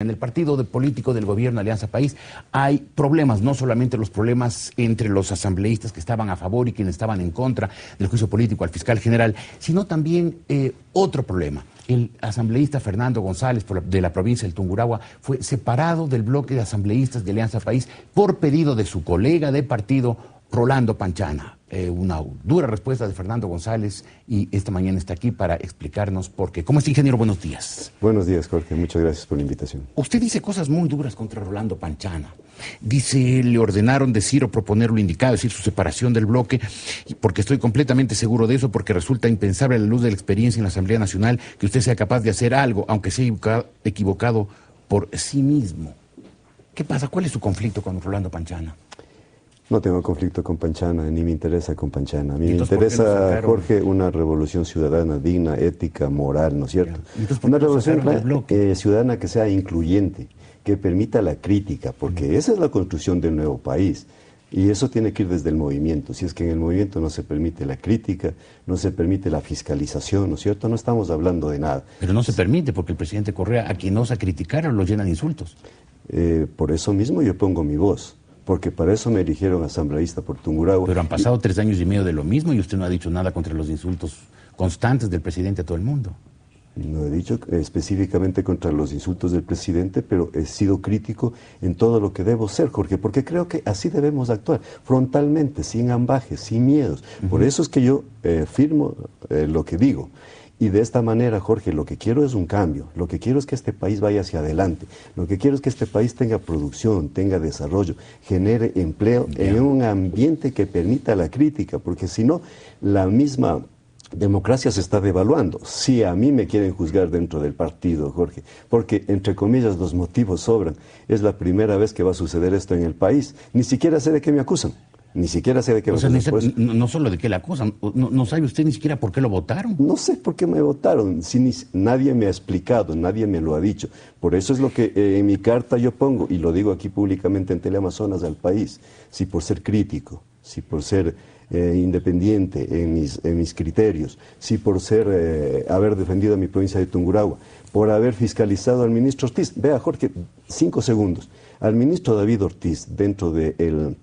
En el partido político del gobierno Alianza País hay problemas, no solamente los problemas entre los asambleístas que estaban a favor y quienes estaban en contra del juicio político al fiscal general, sino también otro problema. El asambleísta Fernando González de la provincia del Tungurahua fue separado del bloque de asambleístas de Alianza País por pedido de su colega de partido, Rolando Panchana. Una dura respuesta de Fernando González y esta mañana está aquí para explicarnos por qué. ¿Cómo está, ingeniero? Buenos días. Buenos días, Jorge. Muchas gracias por la invitación. Usted dice cosas muy duras contra Rolando Panchana. Dice, le ordenaron decir o proponer lo indicado, es decir, su separación del bloque, porque estoy completamente seguro de eso, porque resulta impensable a la luz de la experiencia en la Asamblea Nacional que usted sea capaz de hacer algo, aunque sea equivocado por sí mismo. ¿Qué pasa? ¿Cuál es su conflicto con Rolando Panchana? No tengo conflicto con Panchana, ni me interesa con Panchana. A mí me interesa, Jorge, una revolución ciudadana digna, ética, moral, ¿no es cierto? Una revolución ciudadana que sea incluyente, que permita la crítica, porque esa es la construcción del nuevo país. Y eso tiene que ir desde el movimiento. Si es que en el movimiento no se permite la crítica, no se permite la fiscalización, ¿no es cierto? No estamos hablando de nada. Pero no se permite, porque el presidente Correa, a quien osa criticar, lo llenan de insultos. Por eso mismo yo pongo mi voz. Porque para eso me eligieron asambleísta por Tungurahua. Pero han pasado 3 años y medio de lo mismo y usted no ha dicho nada contra los insultos constantes del presidente a todo el mundo. No he dicho específicamente contra los insultos del presidente, pero he sido crítico en todo lo que debo ser, Jorge, porque creo que así debemos actuar, frontalmente, sin ambajes, sin miedos. Por eso es que yo firmo lo que digo. Y de esta manera, Jorge, lo que quiero es un cambio, lo que quiero es que este país vaya hacia adelante, lo que quiero es que este país tenga producción, tenga desarrollo, genere empleo en un ambiente que permita la crítica, porque si no, la misma democracia se está devaluando. Si a mí me quieren juzgar dentro del partido, Jorge, porque entre comillas los motivos sobran, es la primera vez que va a suceder esto en el país, ni siquiera sé de qué me acusan. Ni siquiera sé de qué me acusan. No solo de qué le acusan, no sabe usted ni siquiera por qué lo votaron. No sé por qué me votaron, si nadie me ha explicado, nadie me lo ha dicho. Por eso es lo que en mi carta yo pongo, y lo digo aquí públicamente en Teleamazonas al país, si por ser crítico, si por ser independiente en mis criterios, si por ser haber defendido a mi provincia de Tungurahua, por haber fiscalizado al ministro Ortiz. Vea, Jorge, 5 segundos. Al ministro David Ortiz, dentro del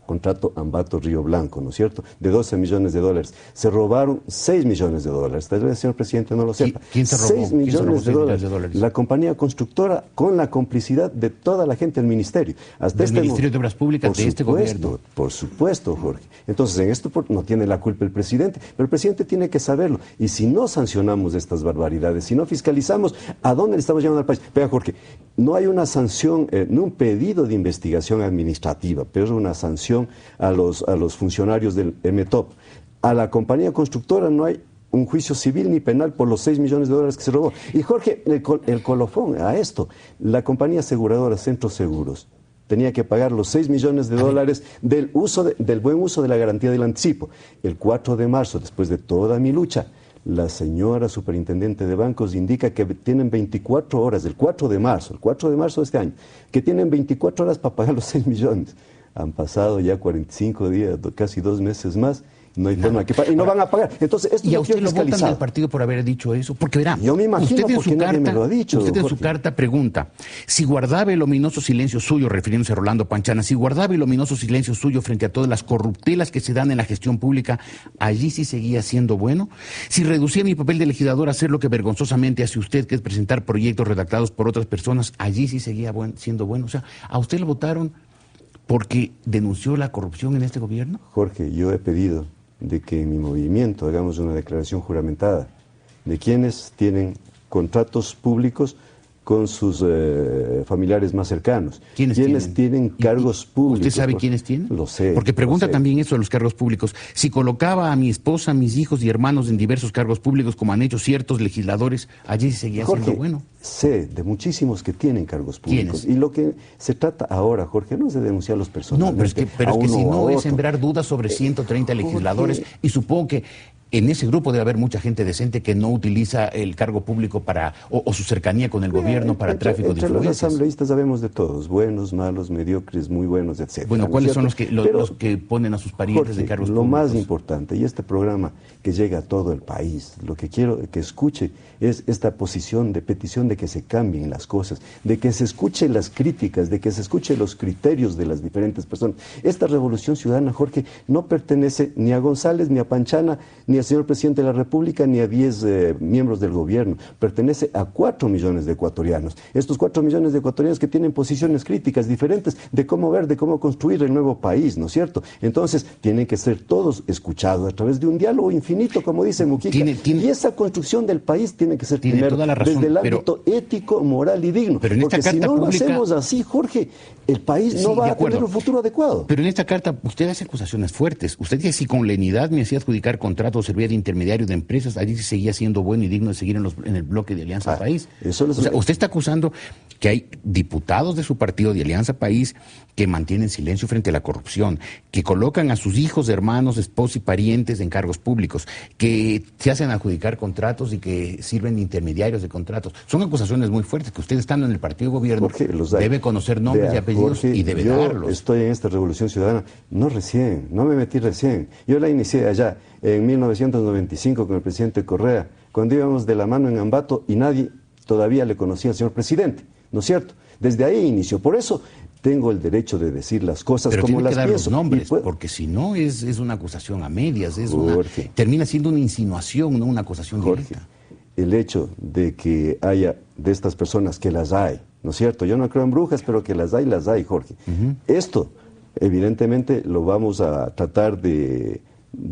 contrato Ambato Río Blanco, ¿no es cierto?, de 12 millones de dólares. Se robaron 6 millones de dólares. Tal vez el señor presidente no lo sepa. ¿Quién se robó? 6 millones de dólares. La compañía constructora, con la complicidad de toda la gente del ministerio. Hasta del Ministerio de Obras Públicas de este gobierno. Por supuesto, Jorge. Entonces, en esto no tiene la culpa el presidente, pero el presidente tiene que saberlo. Y si no sancionamos estas barbaridades, si no fiscalizamos, ¿a dónde le estamos llevando al país? Vea, Jorge, no hay una sanción, no un pedido de investigación administrativa, pero es una sanción a los funcionarios del MTOP. A la compañía constructora no hay un juicio civil ni penal por los 6 millones de dólares que se robó. Y Jorge, el colofón a esto, la compañía aseguradora Centros Seguros tenía que pagar los 6 millones de dólares del buen uso de la garantía del anticipo. El 4 de marzo, después de toda mi lucha, la señora superintendente de bancos indica que tienen 24 horas, el 4 de marzo de este año, que tienen 24 horas para pagar los 6 millones. Han pasado ya 45 días, casi 2 meses más, no hay forma que paguen, y no van a pagar. Entonces, esto ¿y a usted lo votan del partido por haber dicho eso? Porque verá, yo me imagino porque nadie me lo ha dicho. Usted en su carta pregunta, si guardaba el ominoso silencio suyo, refiriéndose a Rolando Panchana, si guardaba el ominoso silencio suyo frente a todas las corruptelas que se dan en la gestión pública, allí sí seguía siendo bueno. Si reducía mi papel de legislador a hacer lo que vergonzosamente hace usted, que es presentar proyectos redactados por otras personas, allí sí seguía siendo bueno. O sea, ¿a usted lo votaron porque denunció la corrupción en este gobierno? Jorge, yo he pedido de que en mi movimiento hagamos una declaración juramentada de quienes tienen contratos públicos con sus familiares más cercanos. ¿Quiénes tienen cargos públicos? ¿Usted sabe quiénes tienen? Lo sé. Porque pregunta también eso de los cargos públicos. Si colocaba a mi esposa, mis hijos y hermanos en diversos cargos públicos, como han hecho ciertos legisladores, allí seguía siendo bueno. Sé de muchísimos que tienen cargos públicos. ¿Quiénes? Y lo que se trata ahora, Jorge, no es de denunciarlos personalmente. No, pero es que si no es sembrar dudas sobre 130 legisladores, y supongo que en ese grupo debe haber mucha gente decente que no utiliza el cargo público para o su cercanía con el gobierno para tráfico de influencias. Los asambleístas sabemos de todos, buenos, malos, mediocres, muy buenos, etc. Bueno, ¿cuáles son los que ponen a sus parientes en cargos públicos? Lo más importante, y este programa que llega a todo el país, lo que quiero que escuche es esta posición de petición de que se cambien las cosas, de que se escuchen las críticas, de que se escuchen los criterios de las diferentes personas. Esta revolución ciudadana, Jorge, no pertenece ni a González, ni a Panchana, ni al señor presidente de la República, ni a 10 miembros del gobierno. Pertenece a 4 millones de ecuatorianos. Estos 4 millones de ecuatorianos que tienen posiciones críticas diferentes de cómo ver, de cómo construir el nuevo país, ¿no es cierto? Entonces, tienen que ser todos escuchados a través de un diálogo infinito, como dice Mujica. Y esa construcción del país tiene que ser primero desde el ámbito ético, moral y digno. Pero en porque esta si no pública, lo hacemos así, Jorge, el país no va a tener un futuro adecuado. Pero en esta carta usted hace acusaciones fuertes. Usted dice, si con lenidad me hacía adjudicar contratos o servía de intermediario de empresas, allí sí seguía siendo bueno y digno de seguir en el bloque de Alianza País. O sea, usted está acusando que hay diputados de su partido de Alianza País que mantienen silencio frente a la corrupción, que colocan a sus hijos, hermanos, esposos y parientes en cargos públicos, que se hacen adjudicar contratos y que sirven de intermediarios de contratos. Son acusaciones muy fuertes que usted, estando en el partido de gobierno, Jorge, debe conocer nombres y apellidos, Jorge, y debe yo darlos. Estoy en esta revolución ciudadana, no me metí recién. Yo la inicié allá en 1995 con el presidente Correa, cuando íbamos de la mano en Ambato y nadie todavía le conocía al señor presidente, ¿no es cierto? Desde ahí inició. Por eso tengo el derecho de decir las cosas como las pienso. Pero tiene que dar los nombres, porque si no es una acusación a medias, termina siendo una insinuación, no una acusación directa. El hecho de que haya de estas personas, que las hay, ¿no es cierto? Yo no creo en brujas, pero que las hay, Jorge. Esto, evidentemente, lo vamos a tratar de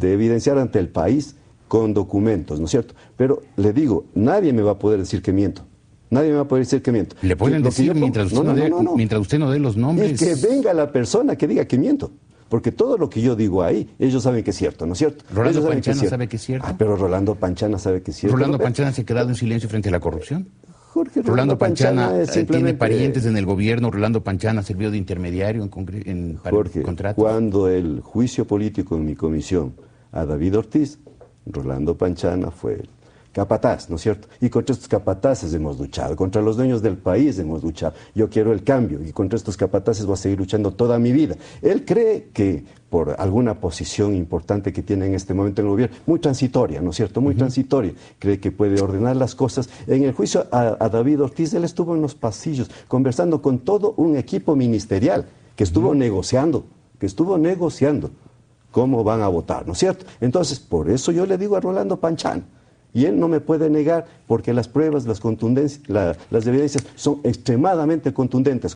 evidenciar ante el país con documentos, ¿no es cierto? Pero le digo, nadie me va a poder decir que miento. Nadie me va a poder decir que miento. Le pueden decir mientras usted no dé los nombres. Y que venga la persona que diga que miento. Porque todo lo que yo digo ahí, ellos saben que es cierto, ¿no es cierto? ¿Rolando Panchana sabe que es cierto? Pero Rolando Panchana sabe que es cierto. ¿Rolando Panchana se ha quedado en silencio frente a la corrupción? Jorge, Rolando Panchana tiene parientes en el gobierno. Rolando Panchana sirvió de intermediario en contratos. Cuando el juicio político en mi comisión a David Ortiz, Rolando Panchana fue capataz, ¿no es cierto? Y contra estos capataces hemos luchado, contra los dueños del país hemos luchado. Yo quiero el cambio y contra estos capataces voy a seguir luchando toda mi vida. Él cree que por alguna posición importante que tiene en este momento en el gobierno, muy transitoria, ¿no es cierto? Muy transitoria, cree que puede ordenar las cosas. En el juicio a David Ortiz, él estuvo en los pasillos conversando con todo un equipo ministerial que estuvo negociando cómo van a votar, ¿no es cierto? Entonces, por eso yo le digo a Rolando Panchana, y él no me puede negar porque las pruebas, las evidencias son extremadamente contundentes.